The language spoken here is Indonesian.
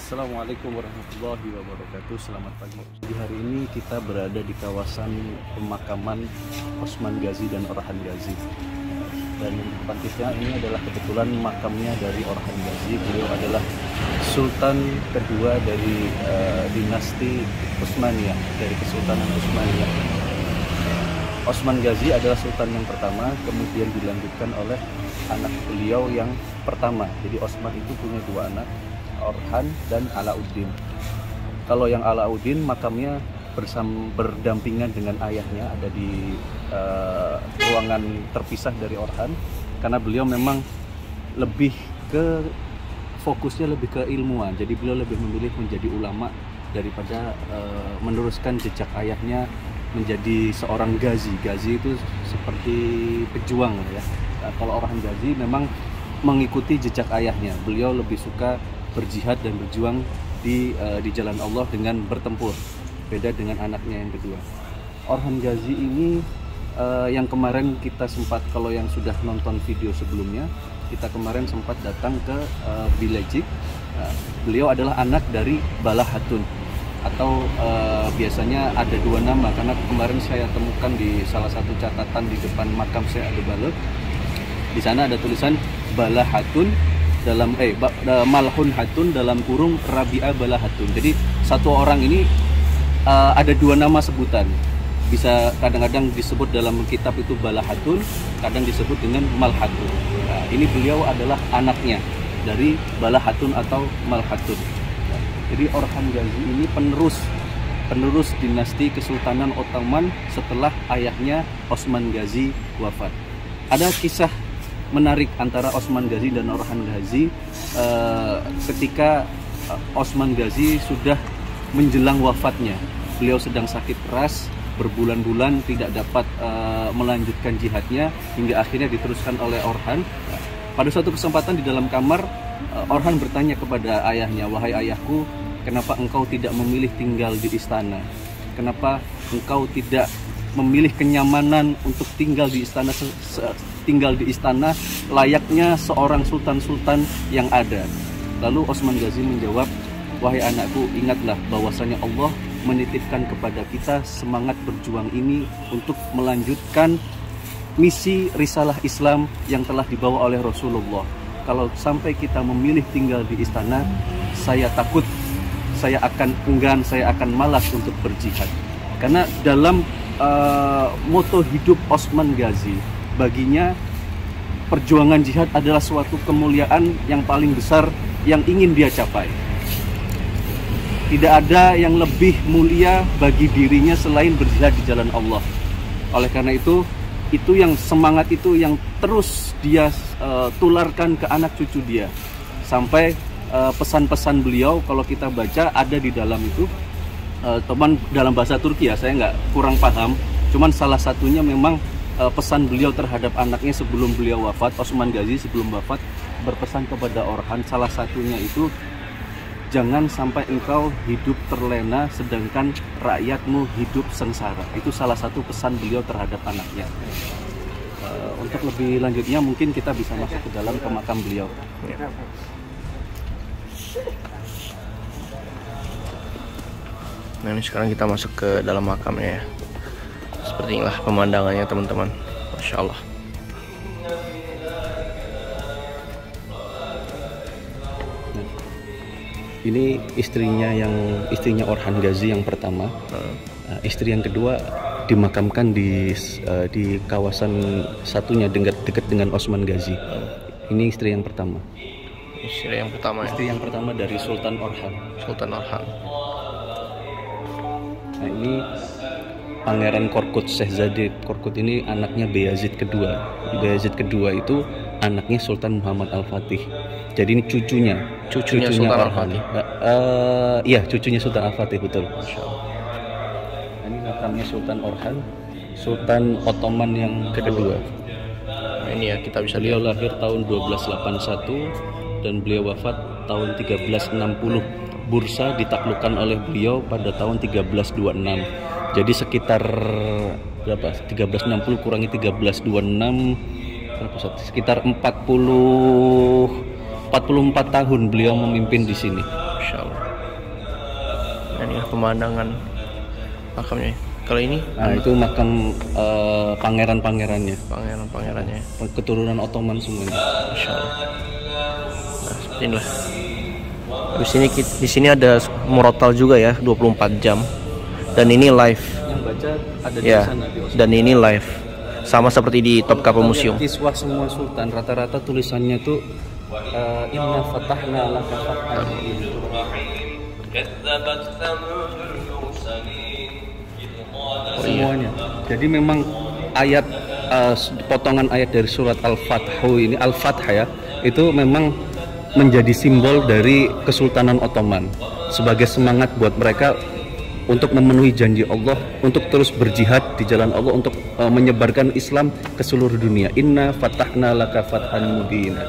Assalamualaikum warahmatullahi wabarakatuh. Selamat pagi. Di hari ini kita berada di kawasan pemakaman Osman Ghazi dan Orhan Ghazi. Dan yang di depan kita ini adalah kebetulan makamnya dari Orhan Ghazi. Beliau adalah Sultan kedua dari dinasti Utsmaniyah, dari Kesultanan Utsmaniyah. Osman Ghazi adalah sultan yang pertama, kemudian dilanjutkan oleh anak beliau yang pertama. Jadi Osman itu punya dua anak, Orhan dan Alauddin. Kalau yang Alauddin makamnya berdampingan dengan ayahnya, ada di ruangan terpisah dari Orhan, karena beliau memang lebih ke fokusnya lebih ke ilmuwan. Jadi beliau lebih memilih menjadi ulama daripada meneruskan jejak ayahnya menjadi seorang Ghazi. Ghazi itu seperti pejuang ya. Nah, kalau Orhan Ghazi memang mengikuti jejak ayahnya. Beliau lebih suka berjihad dan berjuang di jalan Allah dengan bertempur. Beda dengan anaknya yang kedua. Orhan Ghazi ini yang kemarin kita sempat, kalau yang sudah nonton video sebelumnya, kita kemarin sempat datang ke Bilecik. Beliau adalah anak dari Balah Hatun, atau biasanya ada dua nama, karena kemarin saya temukan di salah satu catatan di depan makam Syekh Abdul Balagh. Di sana ada tulisan Balah Hatun dalam Malhun Hatun dalam kurung Rabi'ah Balah Hatun. Jadi satu orang ini ada dua nama sebutan. Bisa kadang-kadang disebut dalam kitab itu Balah Hatun, kadang disebut dengan Malhatun. Nah, ini beliau adalah anaknya dari Balah Hatun atau Malhatun. Jadi Orhan Ghazi ini penerus dinasti Kesultanan Ottoman setelah ayahnya Osman Ghazi wafat. Ada kisah menarik antara Osman Ghazi dan Orhan Ghazi ketika Osman Ghazi sudah menjelang wafatnya. Beliau sedang sakit keras, berbulan-bulan tidak dapat melanjutkan jihadnya, hingga akhirnya diteruskan oleh Orhan. Pada suatu kesempatan di dalam kamar, Orhan bertanya kepada ayahnya, "Wahai ayahku, kenapa engkau tidak memilih tinggal di istana? Kenapa engkau tidak memilih kenyamanan untuk tinggal di istana layaknya seorang sultan-sultan yang ada?" Lalu Osman Ghazi menjawab, "Wahai anakku, ingatlah bahwasanya Allah menitipkan kepada kita semangat berjuang ini untuk melanjutkan misi risalah Islam yang telah dibawa oleh Rasulullah. Kalau sampai kita memilih tinggal di istana, saya takut, saya akan enggan, saya akan malas untuk berjihad." Karena dalam moto hidup Osman Ghazi, baginya perjuangan jihad adalah suatu kemuliaan yang paling besar yang ingin dia capai. Tidak ada yang lebih mulia bagi dirinya selain berjihad di jalan Allah. Oleh karena itu yang semangat itu yang terus dia tularkan ke anak cucu dia. Sampai pesan-pesan beliau kalau kita baca ada di dalam itu, teman dalam bahasa Turki ya, saya kurang paham. Cuman salah satunya memang pesan beliau terhadap anaknya sebelum beliau wafat. Osman Ghazi sebelum wafat berpesan kepada Orhan, salah satunya itu, "Jangan sampai engkau hidup terlena sedangkan rakyatmu hidup sengsara." Itu salah satu pesan beliau terhadap anaknya. Untuk lebih lanjutnya mungkin kita bisa masuk ke dalam ke makam beliau. Nah, ini sekarang kita masuk ke dalam makamnya ya. Seperti inilah pemandangannya teman-teman. Masya Allah. Ini istrinya Orhan Ghazi yang pertama. Istri yang kedua dimakamkan di kawasan satunya dekat dengan Osman Ghazi. Ini istri yang pertama. Istri yang pertama. Istri yang pertama dari Sultan Orhan. Sultan Orhan. Nah, ini Pangeran Korkut Shahzade Korkut ini anaknya Bayazid kedua. Bayazid kedua itu anaknya Sultan Muhammad Al-Fatih. Jadi ini cucunya Sultan Orhan. Iya, cucunya Sultan Al-Fatih, betul. Ini makamnya Sultan Orhan, Sultan Ottoman yang kedua. Nah, ini ya kita bisa Beliau lihat. lahir tahun 1281 dan beliau wafat tahun 1360. Bursa ditaklukkan oleh beliau pada tahun 1326. Jadi sekitar berapa? 1360 kurangi 1326 sekitar 44 tahun beliau memimpin di sini. Masya Allah. Ini pemandangan makamnya. Kalau ini, Nah, itu makam pangeran-pangerannya, pangeran-pangerannya. keturunan Ottoman semuanya. Masya Allah. Nah, seperti inilah. Di sini ada murotal juga ya, 24 jam. Dan ini live. Yang baca ada di Ya, sana. dan ini live. Sama seperti di Top Kapo Museum. Kiswah semua sultan rata-rata tulisannya tuh inna fatahna laka fathan. Semuanya. Jadi memang ayat potongan ayat dari surat Al-Fathu ini, Al-Fath ya, itu memang menjadi simbol dari Kesultanan Ottoman sebagai semangat buat mereka untuk memenuhi janji Allah, untuk terus berjihad di jalan Allah, untuk menyebarkan Islam ke seluruh dunia. Inna fatahna laka fathan mubina.